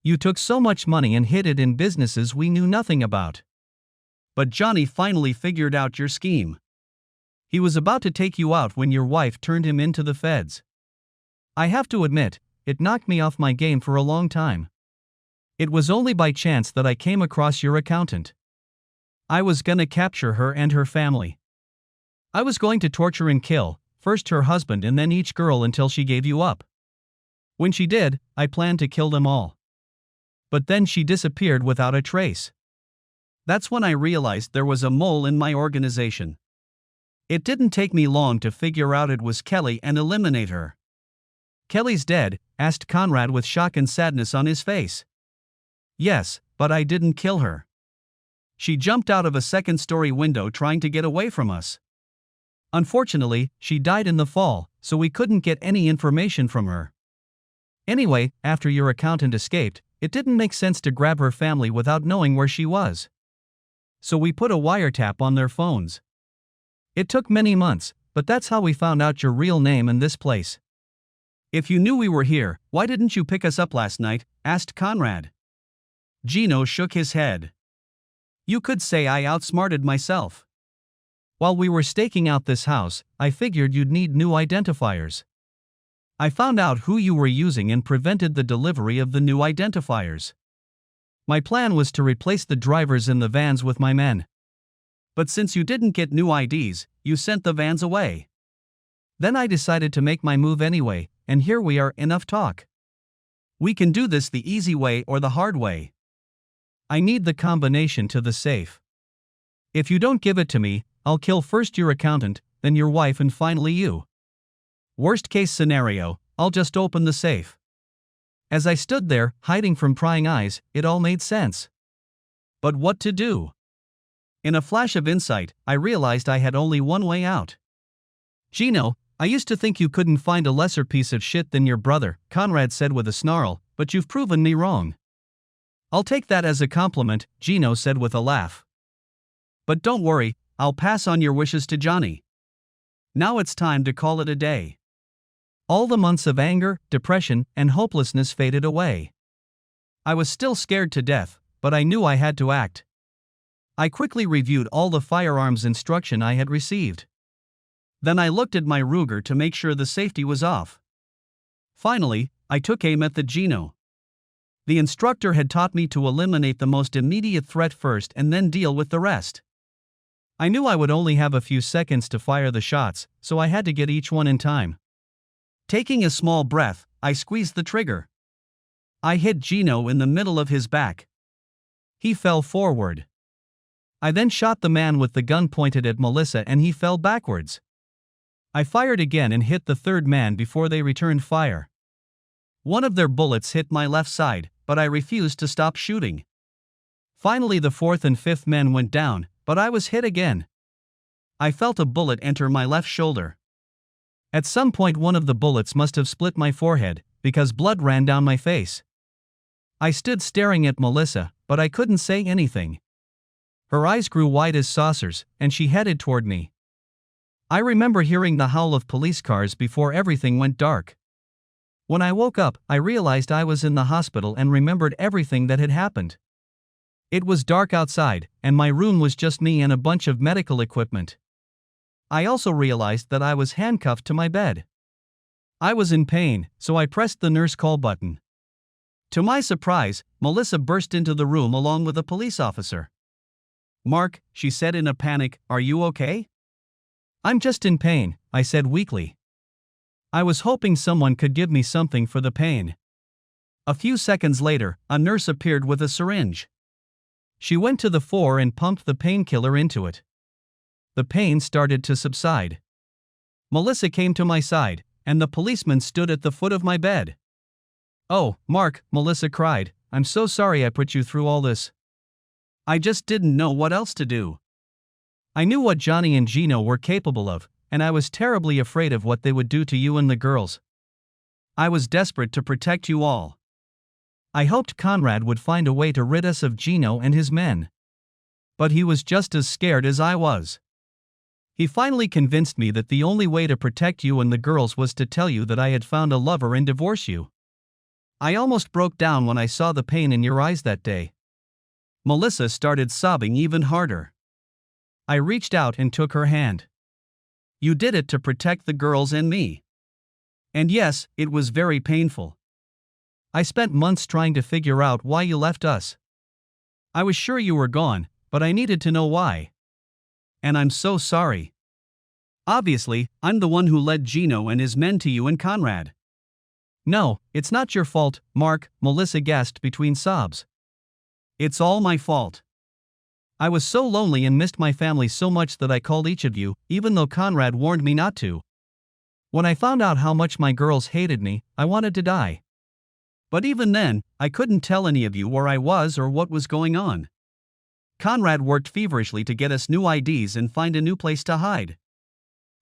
You took so much money and hid it in businesses we knew nothing about. But Johnny finally figured out your scheme. He was about to take you out when your wife turned him into the feds. I have to admit, it knocked me off my game for a long time. It was only by chance that I came across your accountant. I was gonna capture her and her family. I was going to torture and kill, first her husband and then each girl until she gave you up. When she did, I planned to kill them all. But then she disappeared without a trace. That's when I realized there was a mole in my organization. It didn't take me long to figure out it was Kelly and eliminate her. "Kelly's dead?" asked Conrad with shock and sadness on his face. "Yes, but I didn't kill her. She jumped out of a second-story window trying to get away from us. Unfortunately, she died in the fall, so we couldn't get any information from her. Anyway, after your accountant escaped, it didn't make sense to grab her family without knowing where she was. So we put a wiretap on their phones. It took many months, but that's how we found out your real name and this place." "If you knew we were here, why didn't you pick us up last night?" asked Conrad. Gino shook his head. "You could say I outsmarted myself. While we were staking out this house, I figured you'd need new identifiers. I found out who you were using and prevented the delivery of the new identifiers. My plan was to replace the drivers in the vans with my men. But since you didn't get new IDs, you sent the vans away. Then I decided to make my move anyway, and here we are. Enough talk. We can do this the easy way or the hard way. I need the combination to the safe. If you don't give it to me, I'll kill first your accountant, then your wife, and finally you. Worst case scenario, I'll just open the safe." As I stood there, hiding from prying eyes, it all made sense. But what to do? In a flash of insight, I realized I had only one way out. "Gino, I used to think you couldn't find a lesser piece of shit than your brother," Conrad said with a snarl, "but you've proven me wrong." "I'll take that as a compliment," Gino said with a laugh. "But don't worry, I'll pass on your wishes to Johnny. Now it's time to call it a day." All the months of anger, depression, and hopelessness faded away. I was still scared to death, but I knew I had to act. I quickly reviewed all the firearms instruction I had received. Then I looked at my Ruger to make sure the safety was off. Finally, I took aim at the Gino. The instructor had taught me to eliminate the most immediate threat first and then deal with the rest. I knew I would only have a few seconds to fire the shots, so I had to get each one in time. Taking a small breath, I squeezed the trigger. I hit Gino in the middle of his back. He fell forward. I then shot the man with the gun pointed at Melissa and he fell backwards. I fired again and hit the third man before they returned fire. One of their bullets hit my left side, but I refused to stop shooting. Finally, the fourth and fifth men went down, but I was hit again. I felt a bullet enter my left shoulder. At some point, one of the bullets must have split my forehead, because blood ran down my face. I stood staring at Melissa, but I couldn't say anything. Her eyes grew wide as saucers, and she headed toward me. I remember hearing the howl of police cars before everything went dark. When I woke up, I realized I was in the hospital and remembered everything that had happened. It was dark outside, and my room was just me and a bunch of medical equipment. I also realized that I was handcuffed to my bed. I was in pain, so I pressed the nurse call button. To my surprise, Melissa burst into the room along with a police officer. "Mark," she said in a panic, "are you okay?" "I'm just in pain," I said weakly. I was hoping someone could give me something for the pain. A few seconds later, a nurse appeared with a syringe. She went to the floor and pumped the painkiller into it. The pain started to subside. Melissa came to my side, and the policeman stood at the foot of my bed. "Oh, Mark," Melissa cried, "I'm so sorry I put you through all this. I just didn't know what else to do. I knew what Johnny and Gino were capable of, and I was terribly afraid of what they would do to you and the girls. I was desperate to protect you all. I hoped Conrad would find a way to rid us of Gino and his men. But he was just as scared as I was. He finally convinced me that the only way to protect you and the girls was to tell you that I had found a lover and divorce you. I almost broke down when I saw the pain in your eyes that day." Melissa started sobbing even harder. I reached out and took her hand. "You did it to protect the girls and me. And yes, it was very painful. I spent months trying to figure out why you left us. I was sure you were gone, but I needed to know why. And I'm so sorry. Obviously, I'm the one who led Gino and his men to you and Conrad. No, it's not your fault, Mark, Melissa gasped between sobs. It's all my fault. I was so lonely and missed my family so much that I called each of you, even though Conrad warned me not to. When I found out how much my girls hated me, I wanted to die. But even then, I couldn't tell any of you where I was or what was going on. Conrad worked feverishly to get us new IDs and find a new place to hide.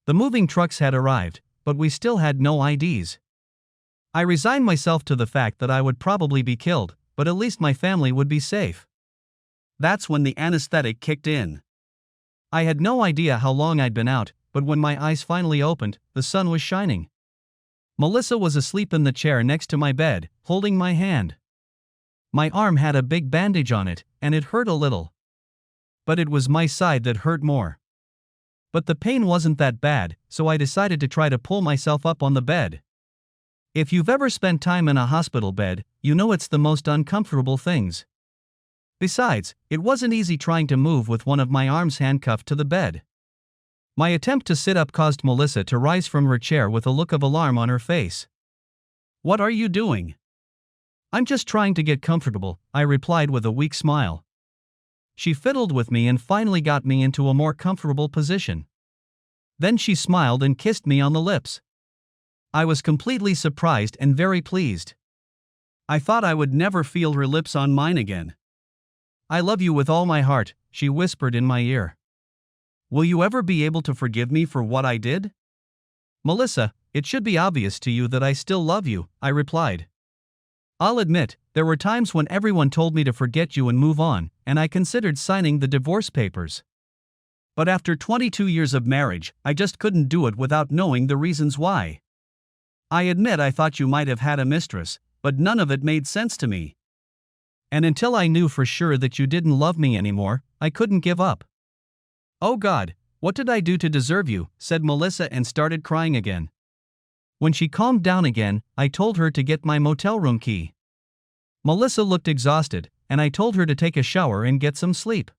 The moving trucks had arrived, but we still had no IDs. I resigned myself to the fact that I would probably be killed, but at least my family would be safe. That's when the anesthetic kicked in. I had no idea how long I'd been out, but when my eyes finally opened, the sun was shining. Melissa was asleep in the chair next to my bed, holding my hand. My arm had a big bandage on it, and it hurt a little. But it was my side that hurt more. But the pain wasn't that bad, so I decided to try to pull myself up on the bed. If you've ever spent time in a hospital bed, you know it's the most uncomfortable things. Besides, it wasn't easy trying to move with one of my arms handcuffed to the bed. My attempt to sit up caused Melissa to rise from her chair with a look of alarm on her face. "What are you doing?" "I'm just trying to get comfortable," I replied with a weak smile. She fiddled with me and finally got me into a more comfortable position. Then she smiled and kissed me on the lips. I was completely surprised and very pleased. I thought I would never feel her lips on mine again. "I love you with all my heart," she whispered in my ear. "Will you ever be able to forgive me for what I did?" "Melissa, it should be obvious to you that I still love you," I replied. "I'll admit, there were times when everyone told me to forget you and move on, and I considered signing the divorce papers. But after 22 years of marriage, I just couldn't do it without knowing the reasons why. I admit I thought you might have had a mistress, but none of it made sense to me. And until I knew for sure that you didn't love me anymore, I couldn't give up." "Oh God, what did I do to deserve you?" said Melissa and started crying again. When she calmed down again, I told her to get my motel room key. Melissa looked exhausted, and I told her to take a shower and get some sleep.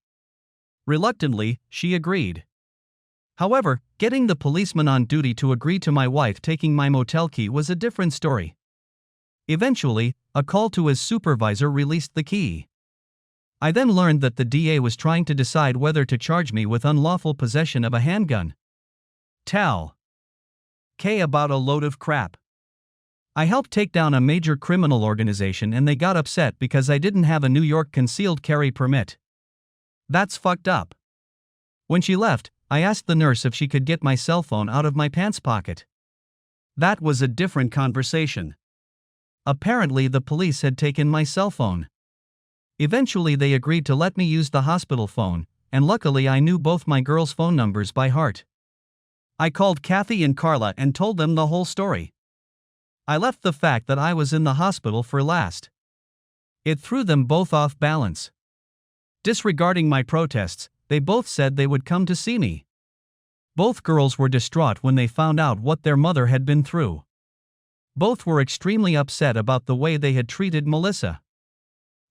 Reluctantly, she agreed. However, getting the policeman on duty to agree to my wife taking my motel key was a different story. Eventually, a call to his supervisor released the key. I then learned that the DA was trying to decide whether to charge me with unlawful possession of a handgun. Tal. K about a load of crap. I helped take down a major criminal organization and they got upset because I didn't have a New York concealed carry permit. That's fucked up. When she left, I asked the nurse if she could get my cell phone out of my pants pocket. That was a different conversation. Apparently the police had taken my cell phone. Eventually they agreed to let me use the hospital phone, and luckily I knew both my girls' phone numbers by heart. I called Kathy and Carla and told them the whole story. I left the fact that I was in the hospital for last. It threw them both off balance. Disregarding my protests, they both said they would come to see me. Both girls were distraught when they found out what their mother had been through. Both were extremely upset about the way they had treated Melissa.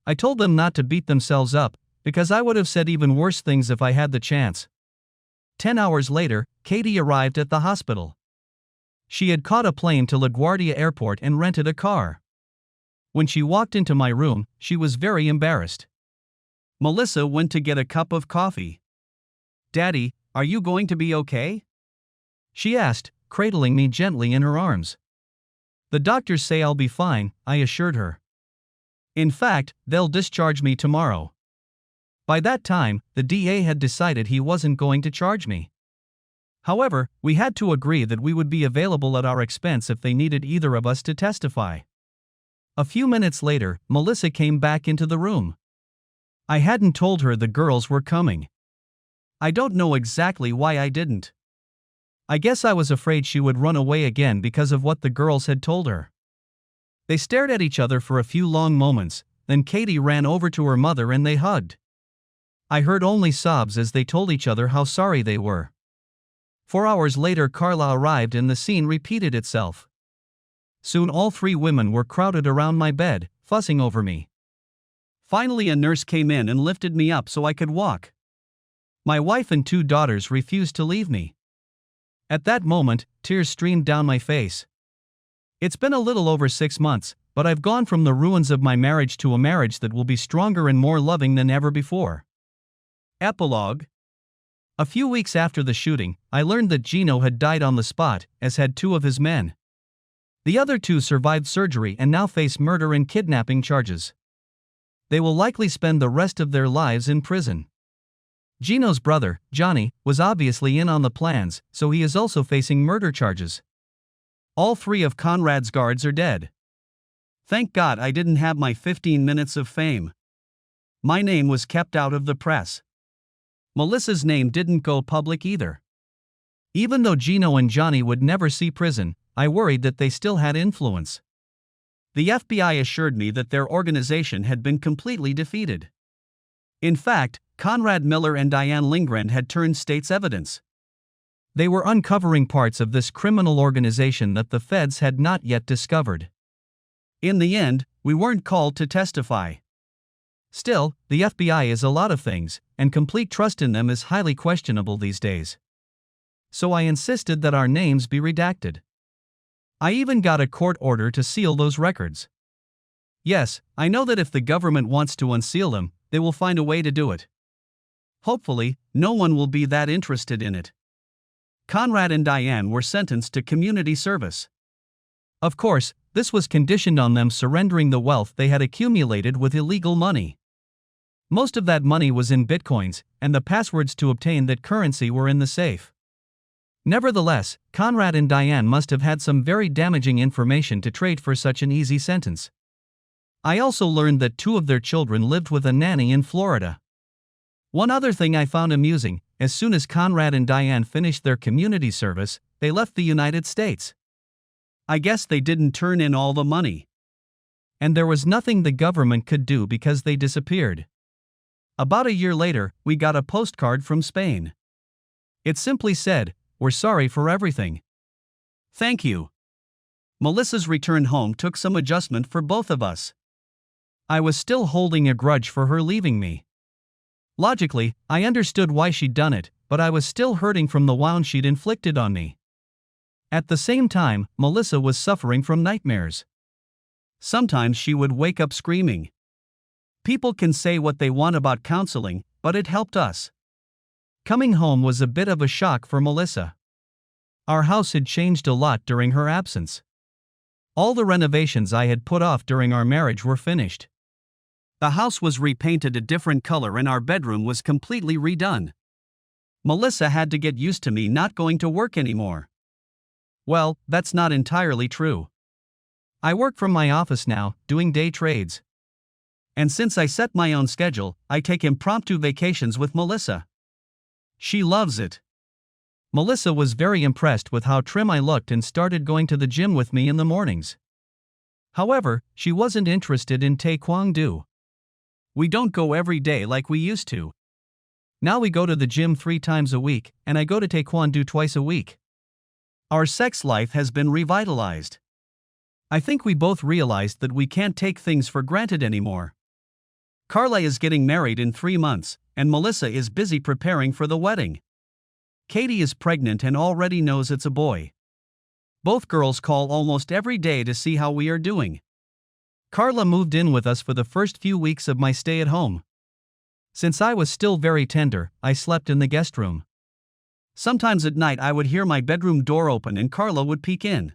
I told them not to beat themselves up, because I would have said even worse things if I had the chance. 10 hours later, Katie arrived at the hospital. She had caught a plane to LaGuardia Airport and rented a car. When she walked into my room, she was very embarrassed. Melissa went to get a cup of coffee. "Daddy, are you going to be okay?" she asked, cradling me gently in her arms. "The doctors say I'll be fine," I assured her. "In fact, they'll discharge me tomorrow." By that time, the DA had decided he wasn't going to charge me. However, we had to agree that we would be available at our expense if they needed either of us to testify. A few minutes later, Melissa came back into the room. I hadn't told her the girls were coming. I don't know exactly why I didn't. I guess I was afraid she would run away again because of what the girls had told her. They stared at each other for a few long moments, then Katie ran over to her mother and they hugged. I heard only sobs as they told each other how sorry they were. 4 hours later Carla arrived and the scene repeated itself. Soon all 3 women were crowded around my bed, fussing over me. Finally a nurse came in and lifted me up so I could walk. My wife and 2 daughters refused to leave me. At that moment, tears streamed down my face. It's been a little over 6 months, but I've gone from the ruins of my marriage to a marriage that will be stronger and more loving than ever before. Epilogue. A few weeks after the shooting, I learned that Gino had died on the spot, as had 2 of his men. The other 2 survived surgery and now face murder and kidnapping charges. They will likely spend the rest of their lives in prison. Gino's brother, Johnny, was obviously in on the plans, so he is also facing murder charges. All 3 of Conrad's guards are dead. Thank God I didn't have my 15 minutes of fame. My name was kept out of the press. Melissa's name didn't go public either. Even though Gino and Johnny would never see prison, I worried that they still had influence. The FBI assured me that their organization had been completely defeated. In fact, Conrad Miller and Diane Lindgren had turned state's evidence. They were uncovering parts of this criminal organization that the feds had not yet discovered. In the end, we weren't called to testify. Still, the FBI is a lot of things, and complete trust in them is highly questionable these days. So I insisted that our names be redacted. I even got a court order to seal those records. Yes, I know that if the government wants to unseal them, they will find a way to do it. Hopefully, no one will be that interested in it. Conrad and Diane were sentenced to community service. Of course, this was conditioned on them surrendering the wealth they had accumulated with illegal money. Most of that money was in bitcoins, and the passwords to obtain that currency were in the safe. Nevertheless, Conrad and Diane must have had some very damaging information to trade for such an easy sentence. I also learned that 2 of their children lived with a nanny in Florida. One other thing I found amusing: as soon as Conrad and Diane finished their community service, they left the United States. I guess they didn't turn in all the money. And there was nothing the government could do because they disappeared. About a year later, we got a postcard from Spain. It simply said, "We're sorry for everything. Thank you." Melissa's return home took some adjustment for both of us. I was still holding a grudge for her leaving me. Logically, I understood why she'd done it, but I was still hurting from the wound she'd inflicted on me. At the same time, Melissa was suffering from nightmares. Sometimes she would wake up screaming. People can say what they want about counseling, but it helped us. Coming home was a bit of a shock for Melissa. Our house had changed a lot during her absence. All the renovations I had put off during our marriage were finished. The house was repainted a different color and our bedroom was completely redone. Melissa had to get used to me not going to work anymore. Well, that's not entirely true. I work from my office now, doing day trades. And since I set my own schedule, I take impromptu vacations with Melissa. She loves it. Melissa was very impressed with how trim I looked and started going to the gym with me in the mornings. However, she wasn't interested in taekwondo. We don't go every day like we used to. Now we go to the gym 3 times a week, and I go to taekwondo twice a week. Our sex life has been revitalized. I think we both realized that we can't take things for granted anymore. Carla is getting married in 3 months, and Melissa is busy preparing for the wedding. Katie is pregnant and already knows it's a boy. Both girls call almost every day to see how we are doing. Carla moved in with us for the first few weeks of my stay at home. Since I was still very tender, I slept in the guest room. Sometimes at night I would hear my bedroom door open and Carla would peek in.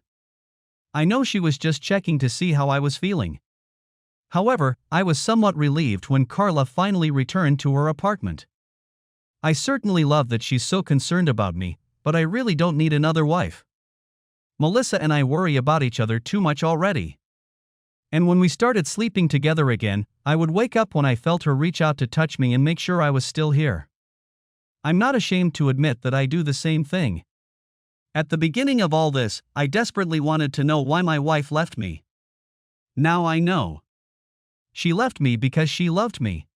I know she was just checking to see how I was feeling. However, I was somewhat relieved when Carla finally returned to her apartment. I certainly love that she's so concerned about me, but I really don't need another wife. Melissa and I worry about each other too much already. And when we started sleeping together again, I would wake up when I felt her reach out to touch me and make sure I was still here. I'm not ashamed to admit that I do the same thing. At the beginning of all this, I desperately wanted to know why my wife left me. Now I know. She left me because she loved me.